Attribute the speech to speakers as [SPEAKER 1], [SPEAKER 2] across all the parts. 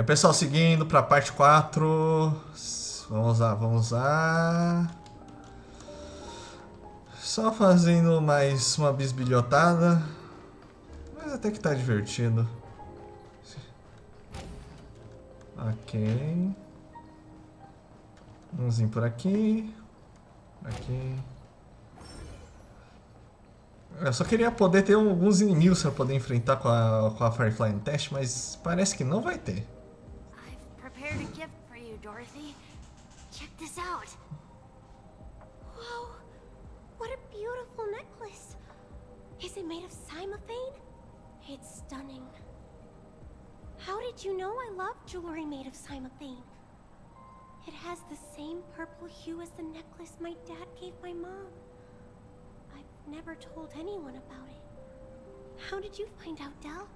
[SPEAKER 1] Pessoal, seguindo para a parte 4. Vamos lá. Só fazendo mais uma bisbilhotada. Mas até que tá divertido. Ok. Vamos vir por aqui. Aqui. Eu só queria poder ter alguns inimigos para poder enfrentar com a Firefly no teste, mas parece que não vai ter.
[SPEAKER 2] I've prepared a gift for you, Dorothy. Check this out. Whoa, what a beautiful necklace. Is it made of cymophane? It's stunning. How did you know I love jewelry made of cymophane? It has the same purple hue as the necklace my dad gave my mom. I've never told anyone about it. How did you find out, Del?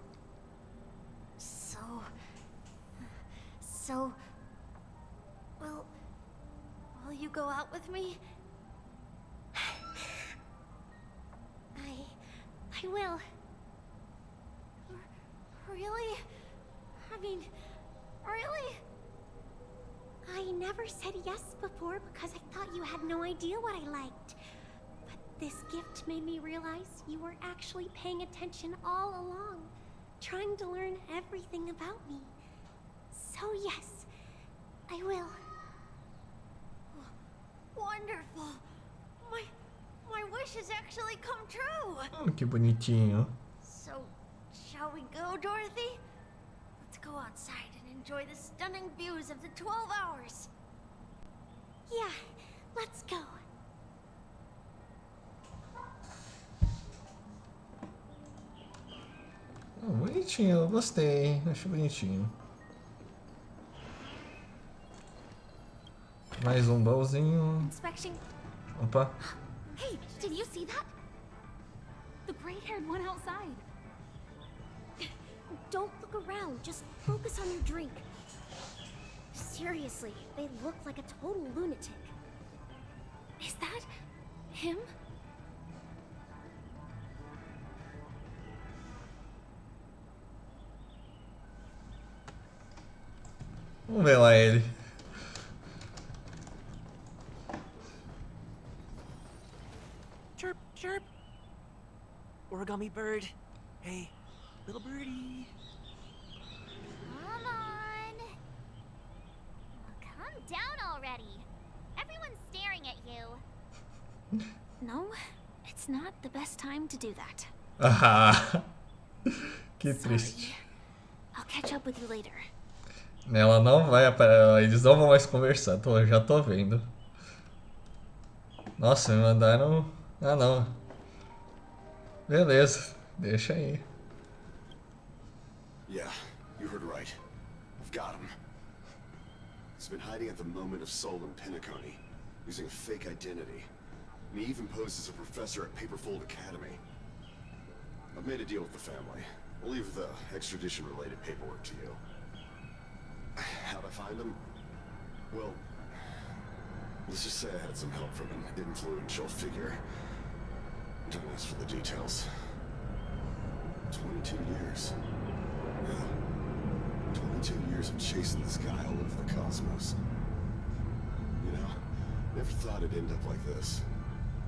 [SPEAKER 2] Will you go out with me? I will. Really? I mean, really? I never said yes before because I thought you had no idea what I liked. But this gift made me realize you were actually paying attention all along, trying to learn everything about me. So yes, I will. Wonderful. My wish has actually come true.
[SPEAKER 1] Oh, que bonitinho.
[SPEAKER 2] So, shall we go, Dorothy? Let's go outside and enjoy the stunning views of the 12 hours. Yeah, let's go.
[SPEAKER 1] Oh, bonitinho, eu gostei. Acho bonitinho. Mais um baúzinho.
[SPEAKER 2] Inspection.
[SPEAKER 1] Opa.
[SPEAKER 2] Hey, did you see that? The gray-haired one outside. Don't look around, just focus on your drink. Seriously, they look like a total lunatic. Is that him?
[SPEAKER 1] Vamos ver lá ele.
[SPEAKER 3] Chirp, chirp. Origami bird. Hey, little birdie.
[SPEAKER 4] Come on. Calm down already. Everyone's staring at you.
[SPEAKER 2] No, it's not the best time to do that.
[SPEAKER 1] Ah, que triste.
[SPEAKER 2] Sorry. I'll catch up with you later.
[SPEAKER 1] Ela não vai aparecer. Eles não vão mais conversar. Eu já tô vendo. Nossa, me mandaram. Ah, não. Beleza, deixa aí.
[SPEAKER 5] Yeah, you heard right. I've got him. He's been hiding at the moment of soul in Penacony, using a fake identity. And he even posed as a professor at Paperfold Academy. I've made a deal with the family. I'll leave the extradition-related paperwork to you. How'd I find him? Well, let's just say I had some help from an influential figure. Don't ask for the details. 22 years. Yeah. 22 years of chasing this guy all over the cosmos. You know, never thought it'd end up like this.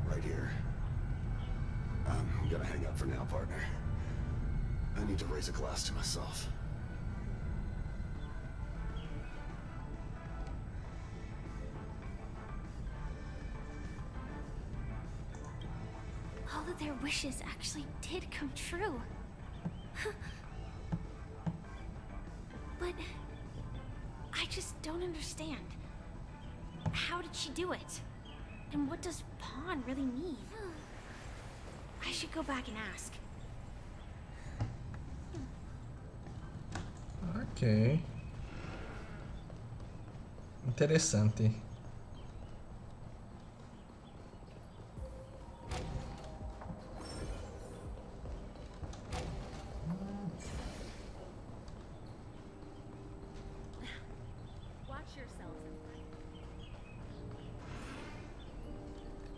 [SPEAKER 5] Right here. I'm gonna hang up for now, partner. I need to raise a glass to myself.
[SPEAKER 2] All of their wishes actually did come true. But I just don't understand. How did she do it? And what does pawn really mean? I should go back and ask.
[SPEAKER 1] Ok. Interessante.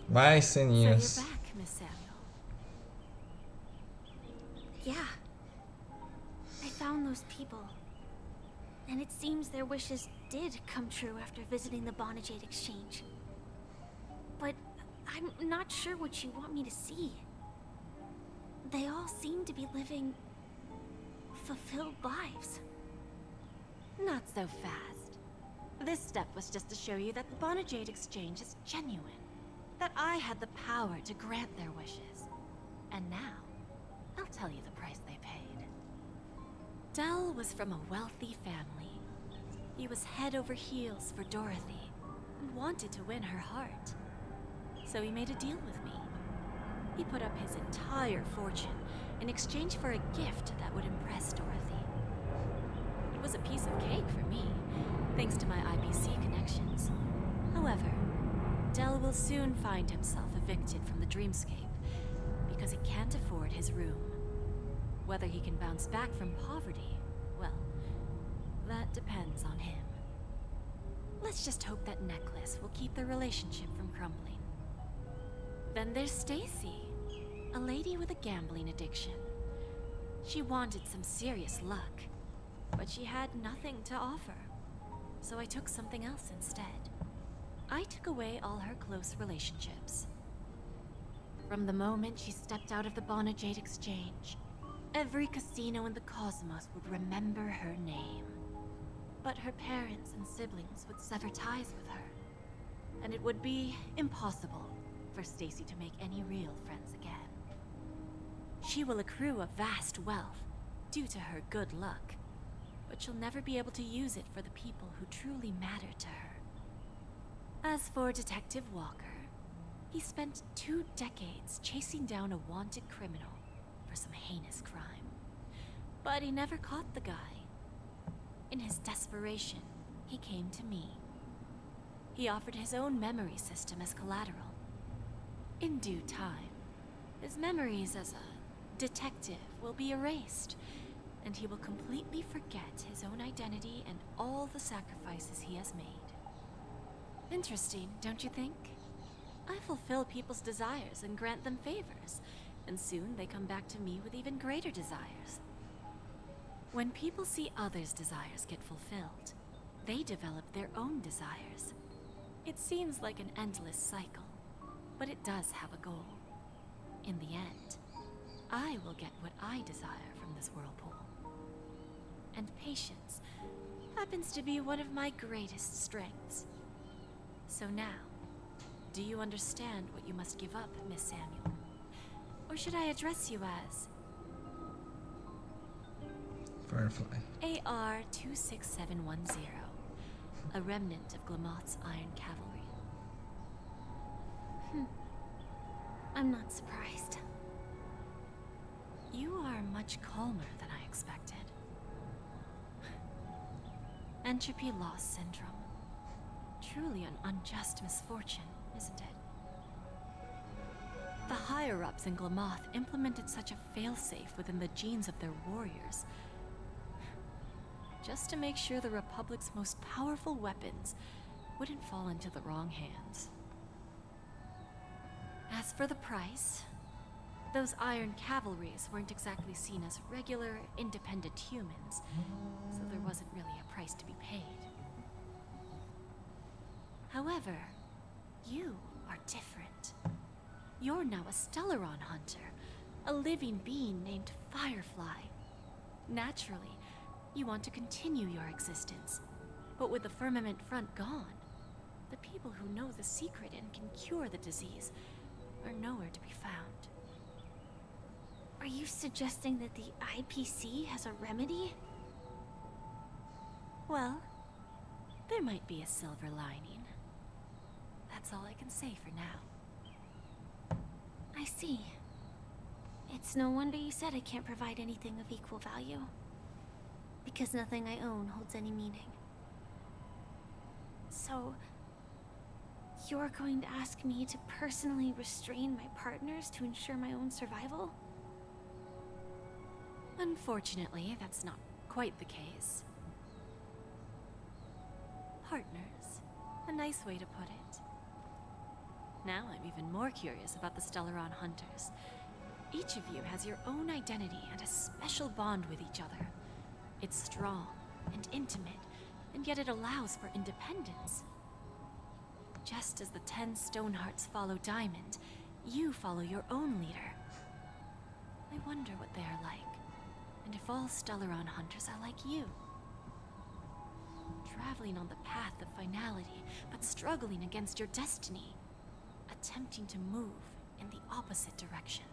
[SPEAKER 1] Mais
[SPEAKER 2] So
[SPEAKER 1] ceninhas.
[SPEAKER 2] you're back, Miss Samuel. Yeah. I found those people. And it seems their wishes did come true after visiting the Bonajade Exchange. But I'm not sure what you want me to see. They all seem to be living fulfilled lives.
[SPEAKER 6] Not so fast. This step was just to show you that the Bonajade Exchange is genuine. That I had the power to grant their wishes. And now, I'll tell you the price they paid. Dell was from a wealthy family. He was head over heels for Dorothy, and wanted to win her heart. So he made a deal with me. He put up his entire fortune in exchange for a gift that would impress Dorothy. It was a piece of cake for me, thanks to my IBC connections. However, Dell will soon find himself evicted from the dreamscape because he can't afford his room. Whether he can bounce back from poverty, well, that depends on him. Let's just hope that necklace will keep their relationship from crumbling. Then there's Stacy, a lady with a gambling addiction. She wanted some serious luck, but she had nothing to offer. So I took something else instead. I took away all her close relationships. From the moment she stepped out of the Bonajade Exchange, every casino in the cosmos would remember her name. But her parents and siblings would sever ties with her, and it would be impossible for Stacy to make any real friends again. She will accrue a vast wealth due to her good luck, but she'll never be able to use it for the people who truly matter to her. As for Detective Walker, he spent 2 decades chasing down a wanted criminal for some heinous crime. But he never caught the guy. In his desperation, he came to me. He offered his own memory system as collateral. In due time, his memories as a detective will be erased, and he will completely forget his own identity and all the sacrifices he has made. Interesting, don't you think? I fulfill people's desires and grant them favors, and soon they come back to me with even greater desires. When people see others' desires get fulfilled, they develop their own desires. It seems like an endless cycle, but it does have a goal. In the end, I will get what I desire from this whirlpool. And patience happens to be one of my greatest strengths. So now, do you understand what you must give up, Miss Samuel? Or should I address you as
[SPEAKER 1] Firefly.
[SPEAKER 6] AR-26710, a remnant of Glamoth's Iron Cavalry?
[SPEAKER 2] I'm not surprised.
[SPEAKER 6] You are much calmer than I expected. Entropy loss syndrome. Truly an unjust misfortune, isn't it? The higher-ups in Glamoth implemented such a failsafe within the genes of their warriors, just to make sure the Republic's most powerful weapons wouldn't fall into the wrong hands. As for the price, those Iron Cavalries weren't exactly seen as regular, independent humans, so there wasn't really a price to be paid. However, you are different. You're now a Stellaron hunter, a living being named Firefly. Naturally, you want to continue your existence, but with the Firmament Front gone, the people who know the secret and can cure the disease are nowhere to be found.
[SPEAKER 2] Are you suggesting that the IPC has a remedy?
[SPEAKER 6] Well, there might be a silver lining. That's all I can say for now.
[SPEAKER 2] I see. It's no wonder you said I can't provide anything of equal value. Because nothing I own holds any meaning. So, you're going to ask me to personally restrain my partners to ensure my own survival?
[SPEAKER 6] Unfortunately, that's not quite the case. Partners. A nice way to put it. Now I'm even more curious about the Stellaron Hunters. Each of you has your own identity and a special bond with each other. It's strong, and intimate, and yet it allows for independence. Just as the 10 Stonehearts follow Diamond, you follow your own leader. I wonder what they are like, and if all Stellaron hunters are like you. Traveling on the path of finality, but struggling against your destiny. Attempting to move in the opposite direction.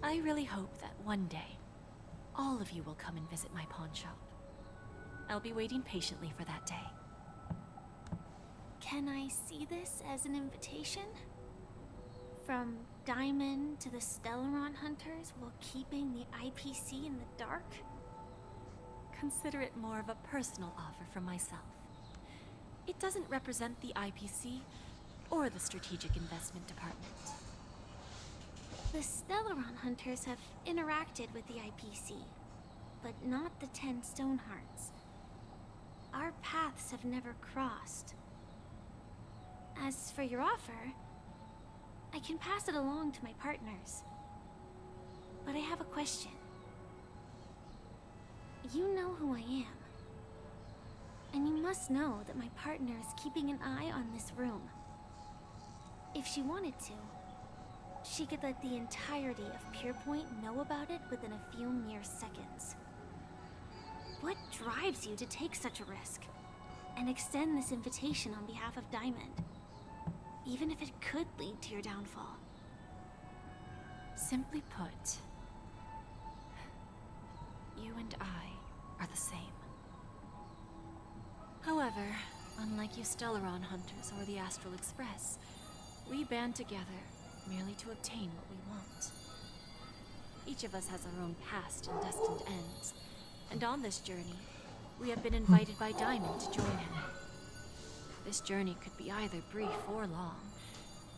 [SPEAKER 6] I really hope that one day, all of you will come and visit my pawn shop. I'll be waiting patiently for that day.
[SPEAKER 2] Can I see this as an invitation? From Diamond to the Stellaron hunters while keeping the IPC in the dark?
[SPEAKER 6] Consider it more of a personal offer from myself. It doesn't represent the IPC or the Strategic Investment Department.
[SPEAKER 2] The Stellaron hunters have interacted with the IPC, but not the 10 Stonehearts. Our paths have never crossed. As for your offer, I can pass it along to my partners. But I have a question. You know who I am. And you must know that my partner is keeping an eye on this room. If she wanted to, she could let the entirety of Pierpoint know about it within a few mere seconds. What drives you to take such a risk and extend this invitation on behalf of Diamond, even if it could lead to your downfall?
[SPEAKER 6] Simply put, you and I are the same. However, unlike you Stellaron hunters or the Astral Express, we band together merely to obtain what we want. Each of us has our own past and destined ends, and on this journey, we have been invited by Diamond to join him. This journey could be either brief or long,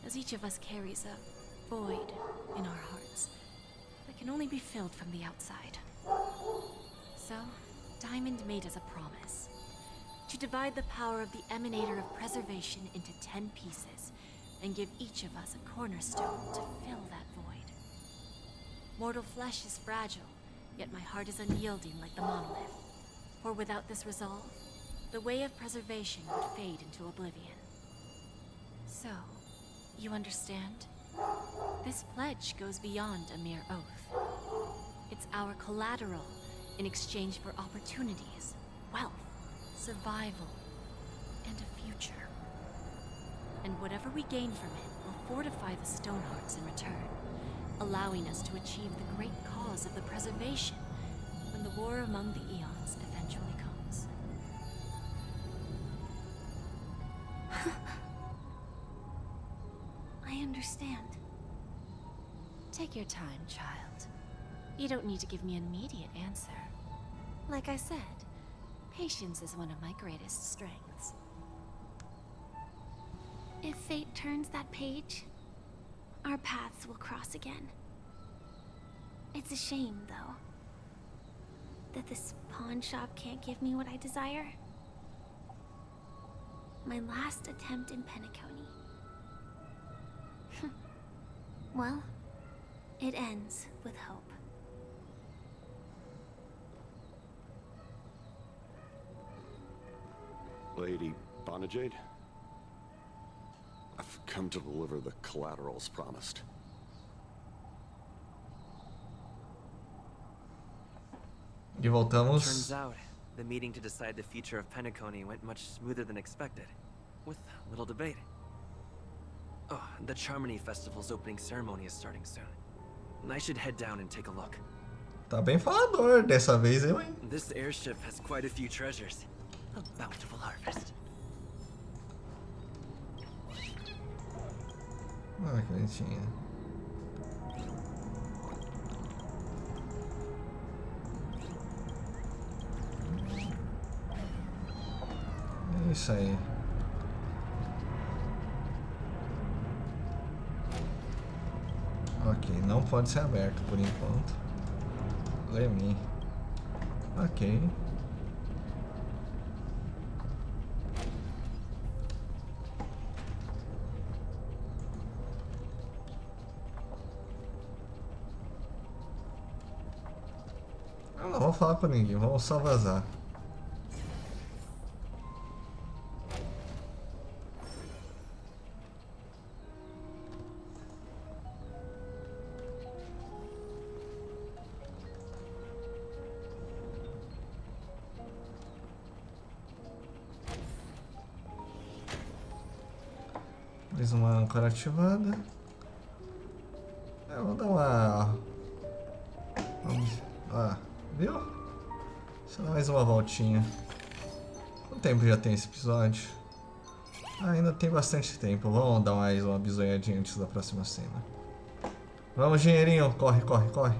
[SPEAKER 6] as each of us carries a void in our hearts that can only be filled from the outside. So, Diamond made us a promise to divide the power of the Emanator of Preservation into 10 pieces and give each of us a cornerstone to fill that void. Mortal flesh is fragile, yet my heart is unyielding like the monolith. For without this resolve, the way of preservation would fade into oblivion. So, you understand? This pledge goes beyond a mere oath. It's our collateral in exchange for opportunities, wealth, survival, and a future. And whatever we gain from it will fortify the Stonehearts in return, allowing us to achieve the great cause of the preservation when the war among the eons eventually comes.
[SPEAKER 2] I understand.
[SPEAKER 6] Take your time, child. You don't need to give me an immediate answer. Like I said, patience is one of my greatest strengths.
[SPEAKER 2] If fate turns that page, our paths will cross again. It's a shame, though, that this pawn shop can't give me what I desire. My last attempt in Penacony. Well, it ends with hope.
[SPEAKER 5] Lady Bonajade? I've come to deliver the collaterals promised.
[SPEAKER 1] E voltamos.
[SPEAKER 3] Turns out, the meeting to decide the future of Penacony went much smoother than expected, with little debate. Oh, the Charmony Festival's opening ceremony is starting soon. I should head down and take a look.
[SPEAKER 1] Tá bem falador dessa vez, eu, hein?
[SPEAKER 3] This airship has quite a few treasures. A bountiful harvest.
[SPEAKER 1] Ah, que bonitinha. É isso aí. Ok, não pode ser aberto por enquanto. Lemi. Ok. Vamos falar com ninguém, vamos só vazar. Mais uma âncora ativada. Vou dar uma... viu? Deixa eu dar mais uma voltinha. Quanto tempo já tem esse episódio? Ainda tem bastante tempo. Vamos dar mais uma bisoiadinha antes da próxima cena. Vamos, dinheirinho. Corre, corre, corre.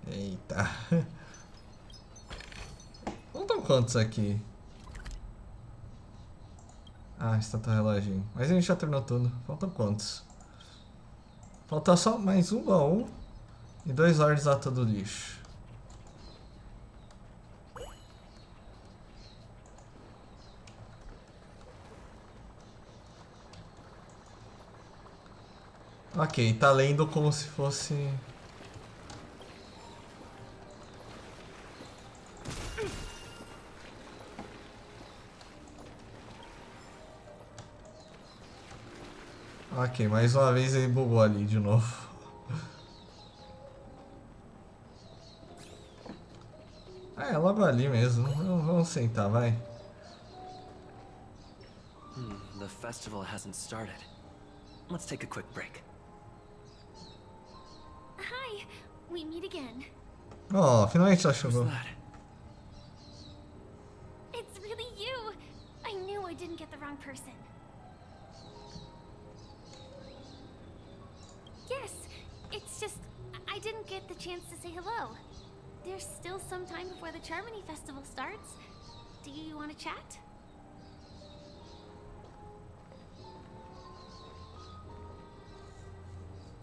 [SPEAKER 1] Eita. Faltam quantos aqui? Estátua reloginho. Mas a gente já terminou tudo. Faltam quantos? Falta só mais um baú e 2 ordens lá todo lixo. Ok, tá lendo como se fosse... Ok, mais uma vez ele bugou ali de novo. É logo ali mesmo. Vamos sentar, vai.
[SPEAKER 3] The festival hasn't started. Let's take a quick break.
[SPEAKER 2] Hi, we meet again.
[SPEAKER 1] Oh, finalmente ela
[SPEAKER 3] Who's
[SPEAKER 1] chegou.
[SPEAKER 3] that?
[SPEAKER 2] It's really you. I knew I didn't get the wrong person. Yes, it's just I didn't get the chance to say hello. There's still some time before the Charmony Festival starts. Do you want to chat?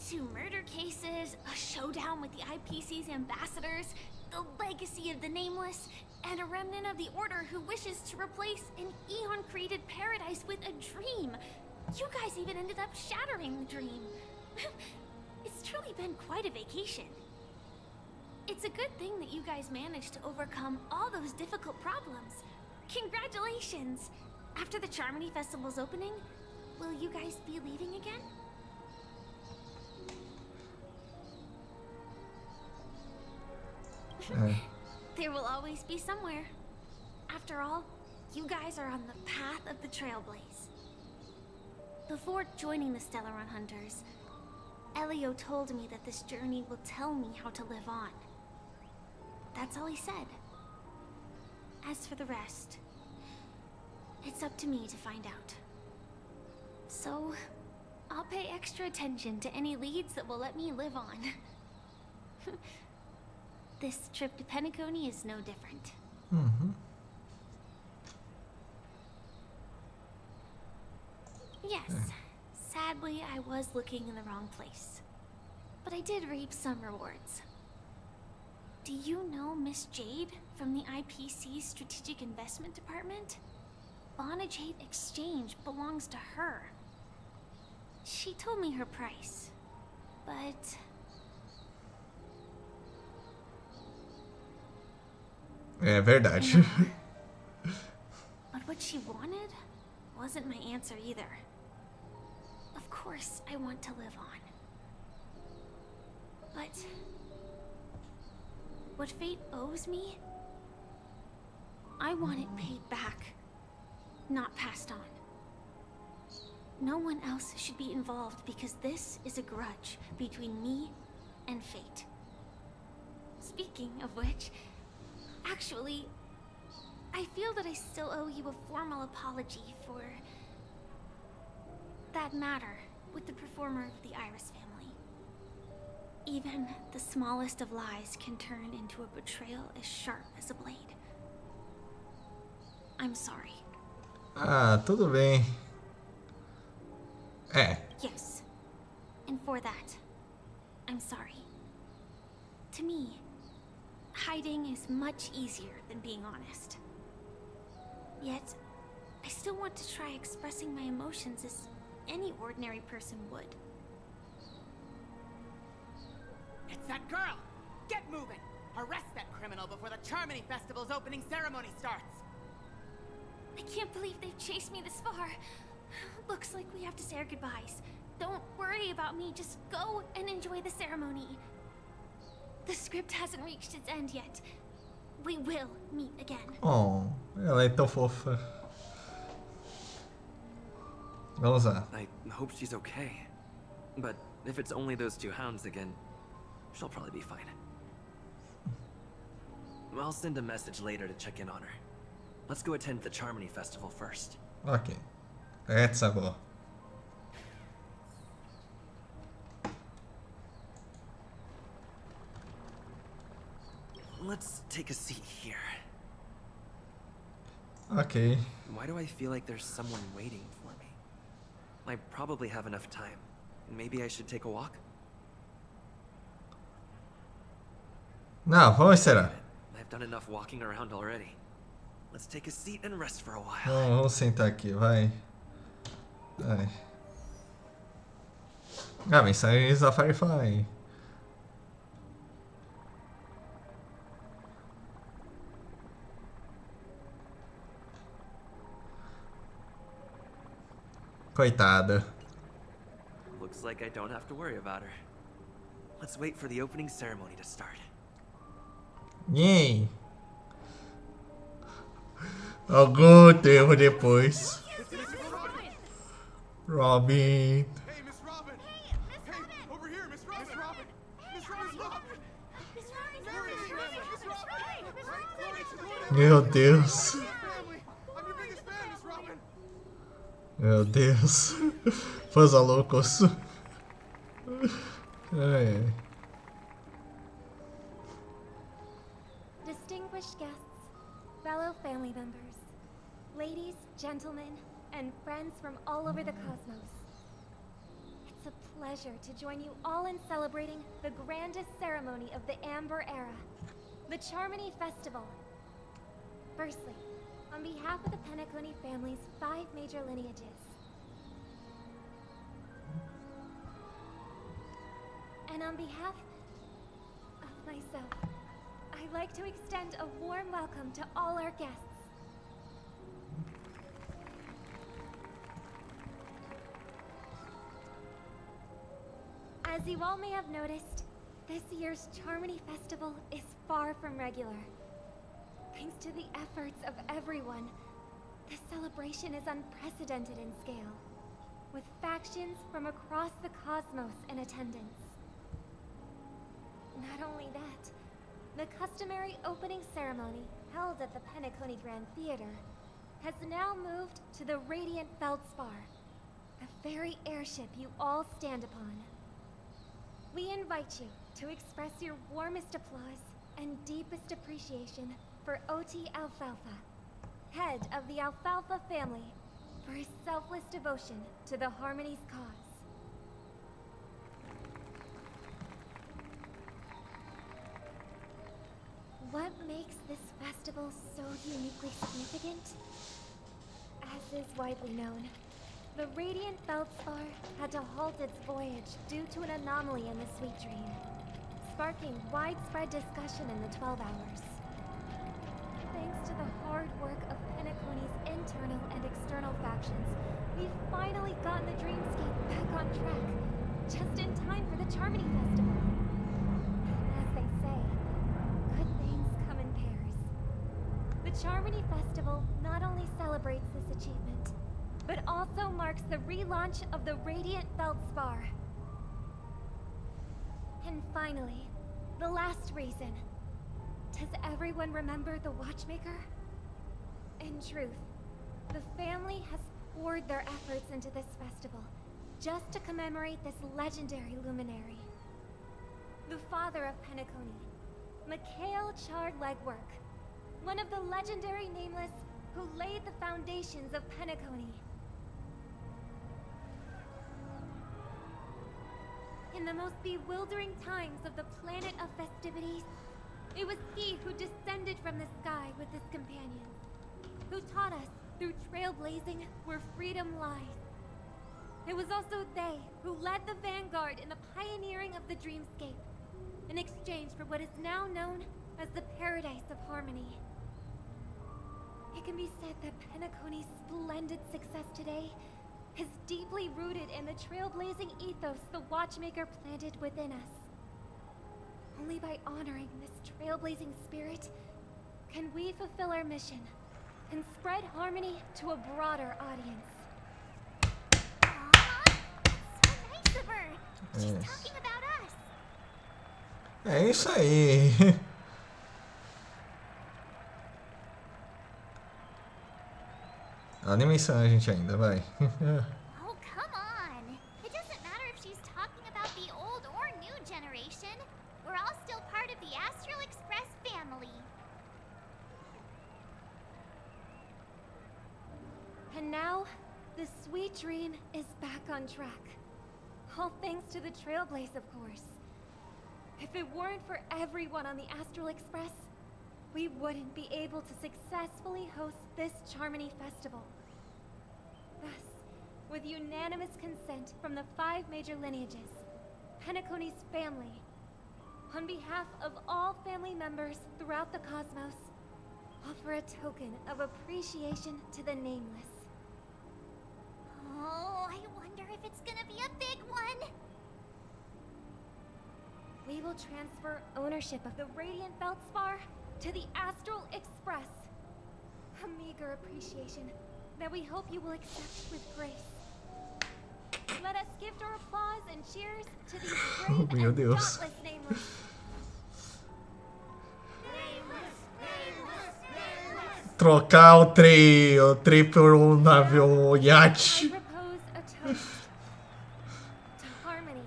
[SPEAKER 2] Two murder cases, a showdown with the IPC's ambassadors, the legacy of the Nameless, and a remnant of the Order who wishes to replace an Eon-created paradise with a dream. You guys even ended up shattering the dream. It's truly been quite a vacation. It's a good thing that you guys managed to overcome all those difficult problems. Congratulations! After the Charmony Festival's opening, will you guys be leaving again? There will always be somewhere. After all, you guys are on the path of the Trailblaze. Before joining the Stellaron Hunters, Elio told me that this journey will tell me how to live on. That's all he said. As for the rest, it's up to me to find out. So, I'll pay extra attention to any leads that will let me live on. This trip to Penacony is no different. Yes, sadly I was looking in the wrong place. But I did reap some rewards. Do you know Miss Jade from the IPC's Strategic Investment Department? Bonajade Exchange belongs to her. She told me her price, but...
[SPEAKER 1] É verdade.
[SPEAKER 2] But what she wanted wasn't my answer either. Of course, I want to live on. But... what fate owes me, I want it paid back, not passed on. No one else should be involved because this is a grudge between me and fate. Speaking of which, actually, I feel that I still owe you a formal apology for that matter with the performer of the Iris family. Even the smallest of lies can turn into a betrayal as sharp as a blade. I'm sorry.
[SPEAKER 1] Tudo bem.
[SPEAKER 2] Yes. And for that, I'm sorry. To me, hiding is much easier than being honest. Yet, I still want to try expressing my emotions as any ordinary person would.
[SPEAKER 7] that girl? Get moving! Arrest that criminal before the Charmony Festival's opening ceremony starts!
[SPEAKER 2] I can't believe they've chased me this far. Looks like we have to say our goodbyes. Don't worry about me, just go and enjoy the ceremony. The script hasn't reached its end yet. We will meet again.
[SPEAKER 1] Oh, ela é tão fofa. Vamos lá.
[SPEAKER 3] I hope she's okay. But if it's only those two hounds again, she'll probably be fine. I'll send a message later to check in on her. Let's go attend the Charmony Festival first.
[SPEAKER 1] Ok. Let's go.
[SPEAKER 3] Let's take a seat here.
[SPEAKER 1] Ok.
[SPEAKER 3] Why do I feel like there's someone waiting for me? I probably have enough time. Maybe I should take a walk?
[SPEAKER 1] Não, vamos esperar.
[SPEAKER 3] I've done enough walking around already. Let's take a seat and rest for a while.
[SPEAKER 1] Vamos sentar aqui, vai. Vai. Ah, mensagens da Firefly. Coitada.
[SPEAKER 3] Looks like I don't have to worry about her. Let's wait for the opening ceremony to start.
[SPEAKER 1] Yay! Algum tempo depois. Robin.
[SPEAKER 5] Hey, Miss Robin! Hey, over here, Miss Robin! Miss Robin! Miss Robin!
[SPEAKER 1] Meu Deus.
[SPEAKER 5] Family! I'm your biggest fan, Miss Robin!
[SPEAKER 1] Meu Deus. Fãs loucos. Ai, ai.
[SPEAKER 2] Distinguished guests, fellow family members, ladies, gentlemen, and friends from all over the cosmos. It's a pleasure to join you all in celebrating the grandest ceremony of the Amber Era, the Charmony Festival. Firstly, on behalf of the Penacony family's 5 major lineages, and on behalf of myself, I'd like to extend a warm welcome to all our guests. As you all may have noticed, this year's Charmony Festival is far from regular. Thanks to the efforts of everyone, the celebration is unprecedented in scale, with factions from across the cosmos in attendance. Not only that, the customary opening ceremony held at the Penacony Grand Theater has now moved to the Radiant Feldspar, the very airship you all stand upon. We invite you to express your warmest applause and deepest appreciation for OT Alfalfa, head of the Alfalfa family, for his selfless devotion to the Harmony's cause. What makes this festival so uniquely significant? As is widely known, the Radiant Feldspar had to halt its voyage due to an anomaly in the Sweet Dream, sparking widespread discussion in the 12 hours. Thanks to the hard work of Penacony's internal and external factions, we've finally gotten the Dreamscape back on track, just in time for the Charmony Festival. As they say, good things come in pairs. The Charmony Festival not only celebrates this achievement, but also marks the relaunch of the Radiant Feldspar. And finally, the last reason. Does everyone remember the Watchmaker? In truth, the family has poured their efforts into this festival just to commemorate this legendary luminary. The father of Penacony, Mikhail Chard-Legwork, one of the legendary Nameless who laid the foundations of Penacony. In the most bewildering times of the planet of festivities, it was he who descended from the sky with his companions, who taught us through trailblazing where freedom lies. It was also they who led the vanguard in the pioneering of the Dreamscape, an exchange for what is now known as the Paradise of Harmony. It can be said that Penacony's splendid success today is deeply rooted in the trailblazing ethos the Watchmaker planted within us. Only by honoring this trailblazing spirit can we fulfill our mission and spread harmony to a broader audience.
[SPEAKER 4] Aw, that's so nice of her. She's
[SPEAKER 1] Yes.
[SPEAKER 4] talking about us.
[SPEAKER 1] É isso aí. Ela nem menciona a gente ainda, vai.
[SPEAKER 4] Oh, come on. It doesn't matter if she's talking about the old or new generation. We're all still part of the Astral Express family.
[SPEAKER 2] And now, the sweet dream is back on track. All thanks to the Trailblaze, of course. If it weren't for everyone on the Astral Express, we wouldn't be able to successfully host this Charmony Festival. Thus, with unanimous consent from the 5 major lineages, Penacony's family, on behalf of all family members throughout the cosmos, offer a token of appreciation to the Nameless.
[SPEAKER 4] Oh, I wonder if it's gonna be a big one.
[SPEAKER 2] We will transfer ownership of the Radiant Feldspar to the Astral Express. A meager appreciation that we hope you will accept with grace. Let us gift our applause and cheers to these brave
[SPEAKER 1] Meu
[SPEAKER 2] and
[SPEAKER 1] Deus.
[SPEAKER 2] dauntless Nameless.
[SPEAKER 1] Trocar o trem por um navio
[SPEAKER 2] I
[SPEAKER 1] iate.
[SPEAKER 2] propose a toast to harmony,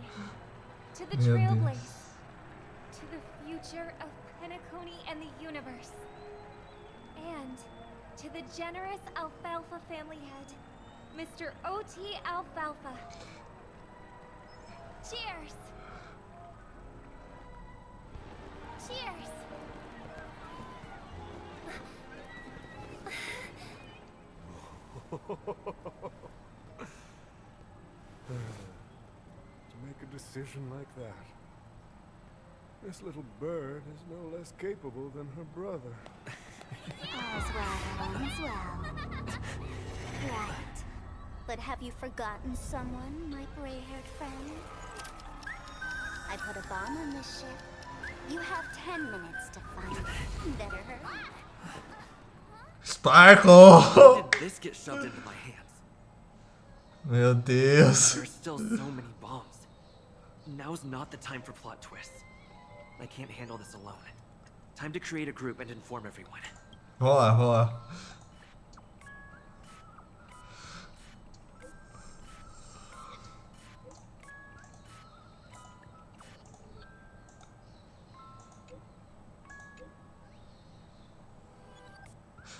[SPEAKER 2] to the
[SPEAKER 1] Meu Deus.
[SPEAKER 2] Trailblaze, to the future of Penacony and the universe, and to the generous Alfalfa family head, Mr. O.T. Alfalfa. Cheers! Cheers!
[SPEAKER 8] To make a decision like that. This little bird is no less capable than her brother.
[SPEAKER 4] All's well, all's well. Right. But have you forgotten someone, my gray-haired friend? I put a bomb on this ship. You have 10 minutes to find it. Better hurry.
[SPEAKER 1] Sparkle!
[SPEAKER 3] How did this get shoved into my hands?
[SPEAKER 1] Meu Deus.
[SPEAKER 3] There are still so many bombs. Now's not the time for plot twists. I can't handle this alone. Time to create a group and inform everyone.
[SPEAKER 1] Rola, rola.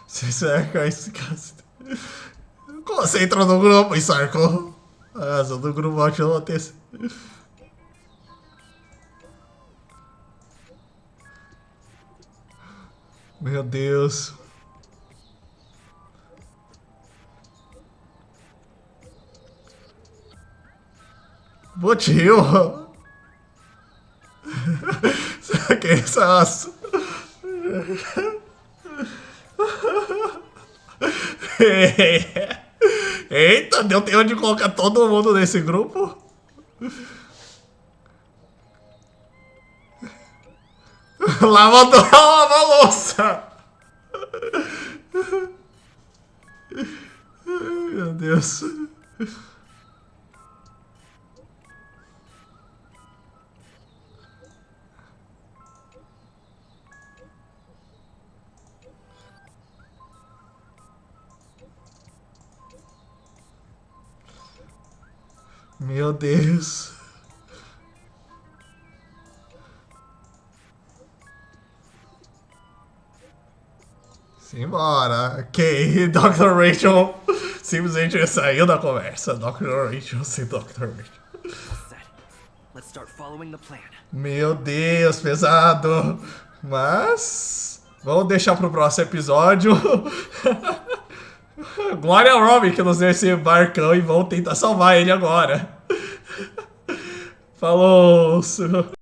[SPEAKER 1] Se cerca esse caso. Concentra no grupo, Sarko. A razão do grupo ótimo ter. Meu Deus. Motivo. Que isso? Eita, deu tempo de colocar todo mundo nesse grupo. Lava a louça. Meu Deus. Meu Deus. Simbora. Ok, Dr. Rachel simplesmente saiu da conversa. Dr. Rachel sem Dr. Rachel.
[SPEAKER 3] Set. Let's start following the plan.
[SPEAKER 1] Meu Deus, pesado. Mas vamos deixar pro próximo episódio. Glória ao Robin que nos deu esse barcão e vamos tentar salvar ele agora. Falou!